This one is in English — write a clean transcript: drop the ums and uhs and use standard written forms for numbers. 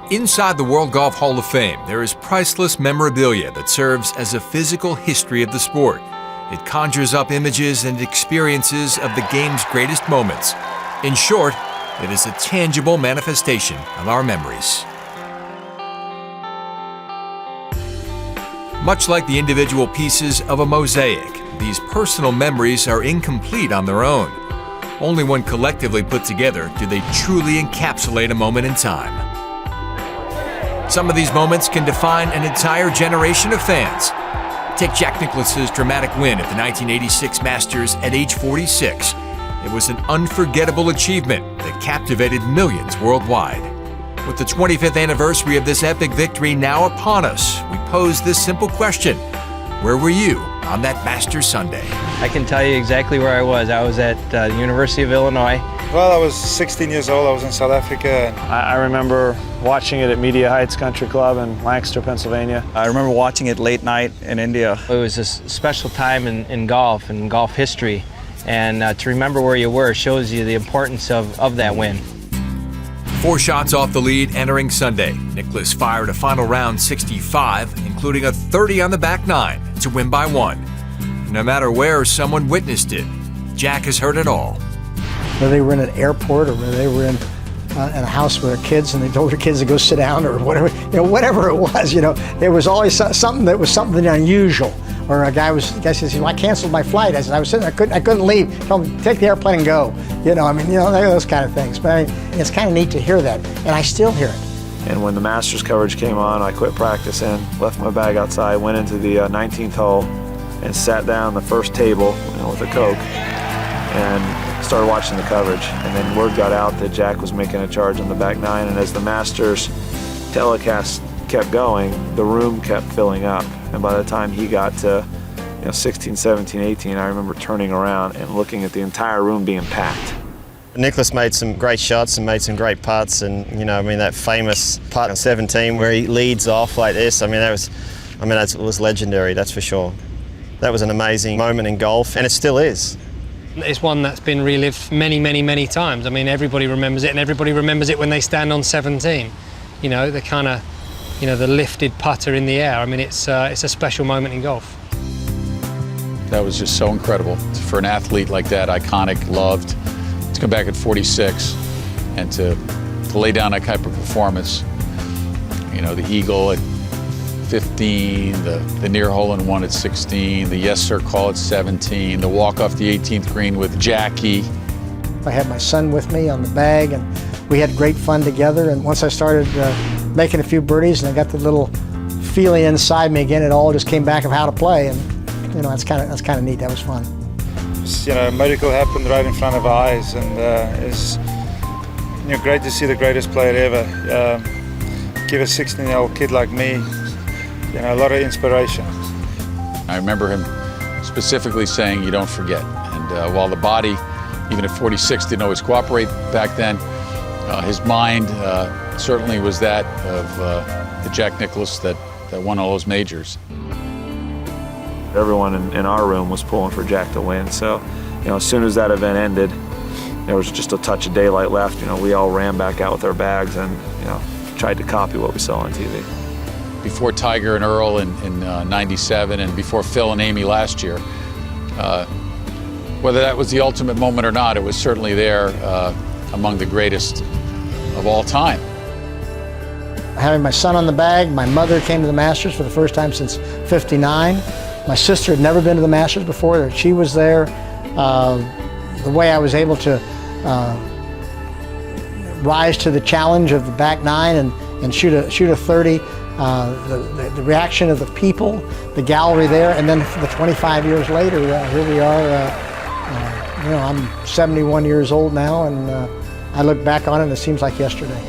Inside the World Golf Hall of Fame, there is priceless memorabilia that serves as a physical history of the sport. It conjures up images and experiences of the game's greatest moments. In short, it is a tangible manifestation of our memories. Much like the individual pieces of a mosaic, these personal memories are incomplete on their own. Only when collectively put together do they truly encapsulate a moment in time. Some of these moments can define an entire generation of fans. Take Jack Nicklaus's dramatic win at the 1986 Masters at age 46. It was an unforgettable achievement that captivated millions worldwide. With the 25th anniversary of this epic victory now upon us, we pose this simple question: where were you on that Masters Sunday? I can tell you exactly where I was. I was at the University of Illinois. Well, I was 16 years old. I was in South Africa. I remember watching it at Media Heights Country Club in Lancaster, Pennsylvania. I remember watching it late night in India. It was a special time in golf and golf history, and to remember where you were shows you the importance of that win. 4 shots off the lead entering Sunday, Nicklaus fired a final round 65, including a 30 on the back 9 to win by 1. No matter where someone witnessed it, Jack has heard it all. Whether they were in an airport or whether they were in a house with their kids and they told their kids to go sit down or whatever, whatever it was, there was always something that was something unusual. Or a guy says, I canceled my flight. I said, I was sitting there, I couldn't leave. Told him, take the airplane and go. Those kind of things. But it's kind of neat to hear that, and I still hear it. And when the Masters coverage came on, I quit practicing, left my bag outside, went into the 19th hole, and sat down the first table with a Coke, and started watching the coverage. And then word got out that Jack was making a charge on the back 9, and as the Masters telecast kept going, the room kept filling up. And by the time he got to 16, 17, 18, I remember turning around and looking at the entire room being packed. Nicklaus made some great shots and made some great putts, and that famous putt on 17 where he leads off like this, that was legendary, that's for sure. That was an amazing moment in golf, and it still is. It's one that's been relived many, many, many times. Everybody remembers it, and everybody remembers it when they stand on 17. The kind of, the lifted putter in the air. It's a special moment in golf. That was just so incredible. For an athlete like that, iconic, loved, to come back at 46 and to lay down that type of performance. The eagle at 15, the near hole-in-one at 16, the yes sir call at 17, the walk off the 18th green with Jackie. I had my son with me on the bag, and we had great fun together. And once I started making a few birdies and I got the little feeling inside me again, it all just came back of how to play, and that's kind of neat. That was fun. A miracle happened right in front of our eyes, and it's great to see the greatest player ever give a 16-year-old kid like me a lot of inspiration. I remember him specifically saying, "You don't forget." And while the body, even at 46, didn't always cooperate back then, his mind certainly was that of the Jack Nicklaus that won all those majors. Everyone in our room was pulling for Jack to win, so as soon as that event ended, there was just a touch of daylight left. We all ran back out with our bags and tried to copy what we saw on TV. Before Tiger and Earl in 97, and before Phil and Amy last year, whether that was the ultimate moment or not, it was certainly there among the greatest of all time. Having my son on the bag, my mother came to the Masters for the first time since '59. My sister had never been to the Masters before. She was there. The way I was able to rise to the challenge of the back 9 and shoot a 30, the reaction of the people, the gallery there, and then the 25 years later, here we are. I'm 71 years old now, and I look back on it and it seems like yesterday.